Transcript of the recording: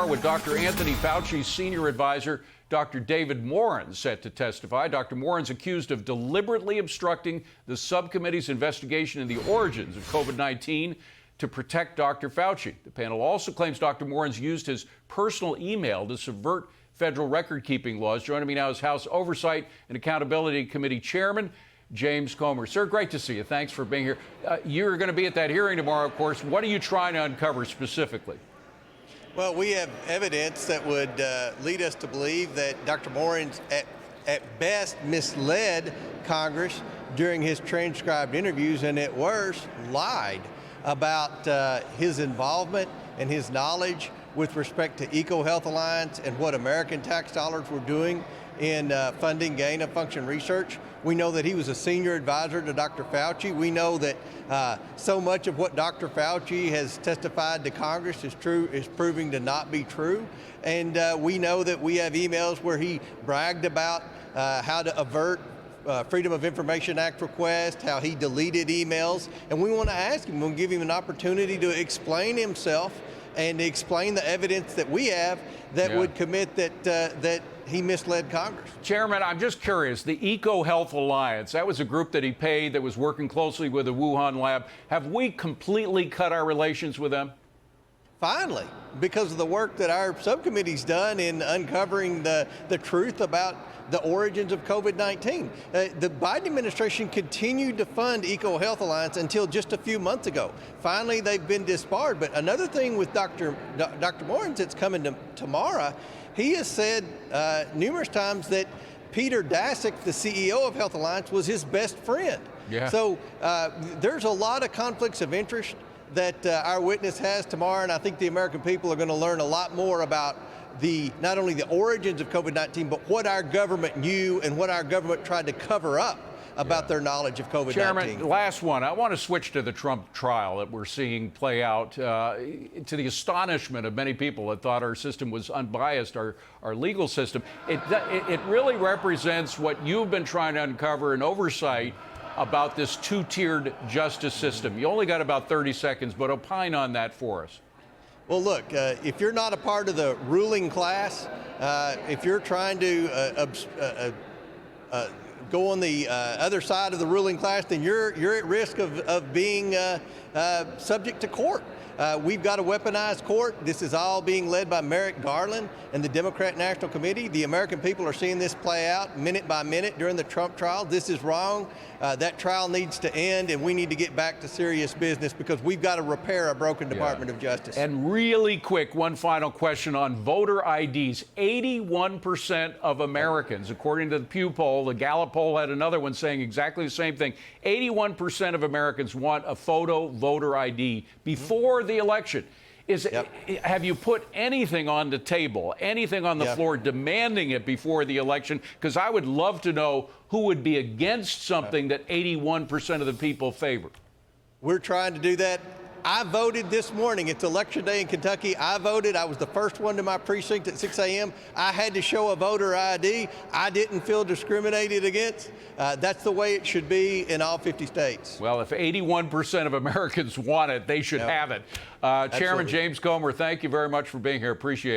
tomorrow with Dr. Anthony Fauci's senior advisor, Dr. David Morens, set to testify. Dr. Morens accused of deliberately obstructing the subcommittee's investigation into the origins of COVID-19 to protect Dr. Fauci. The panel also claims Dr. Morens used his personal email to subvert federal record-keeping laws. Joining me now is House Oversight and Accountability Committee Chairman James Comer. Sir, great to see you. Thanks for being here. You're going to be at that hearing tomorrow, of course. What are you trying to uncover specifically? Well, we have evidence that would lead us to believe that Dr. Morens, at best, misled Congress during his transcribed interviews, and at worst, lied about his involvement and his knowledge with respect to EcoHealth Alliance and what American tax dollars were doing in funding gain-of-function research. We know that he was a senior advisor to Dr. Fauci. We know that so much of what Dr. Fauci has testified to Congress is proving to not be true. And we know that we have emails where he bragged about how to avert Freedom of Information Act request, how he deleted emails. And we want to ask him, we'll give him an opportunity to explain himself and to explain the evidence that we have that would commit that he misled Congress. Chairman, I'm just curious, the EcoHealth Alliance, that was a group that he paid that was working closely with the Wuhan lab. Have we completely cut our relations with them? Finally, because of the work that our subcommittee's done in uncovering the truth about the origins of COVID-19. The Biden administration continued to fund EcoHealth Alliance until just a few months ago. Finally, they've been disbarred. But another thing with Dr. Morens that's coming tomorrow, he has said numerous times that Peter Daszak, the CEO of Health Alliance, was his best friend. Yeah. So there's a lot of conflicts of interest that our witness has tomorrow, and I think the American people are going to learn a lot more about not only the origins of COVID-19, but what our government knew and what our government tried to cover up about their knowledge of COVID-19. Chairman, last one. I want to switch to the Trump trial that we're seeing play out to the astonishment of many people that thought our system was unbiased, our legal system. It really represents what you've been trying to uncover in oversight about this two-tiered justice system. You only got about 30 seconds, but opine on that for us. Well, look, if you're not a part of the ruling class, if you're trying to go on the other side of the ruling class, then you're at risk of being subject to court. We've got a weaponized court. This is all being led by Merrick Garland and the Democrat National Committee. The American people are seeing this play out minute by minute during the Trump trial. This is wrong. That trial needs to end, and we need to get back to serious business because we've got to repair a broken Department of Justice. And really quick, one final question on voter IDs. 81% of Americans, according to the Pew poll, the Gallup poll had another one saying exactly the same thing. 81% of Americans want a photo voter ID before the election. Have you put anything on the table, anything on the floor demanding it before the election? Because I would love to know who would be against something that 81% of the people favor. We're trying to do that. I voted this morning. It's election day in Kentucky. I voted. I was the first one to my precinct at 6 a.m. I had to show a voter ID. I didn't feel discriminated against. That's the way it should be in all 50 states. Well, if 81% of Americans want it, they should have it. Chairman James Comer, thank you very much for being here. Appreciate it.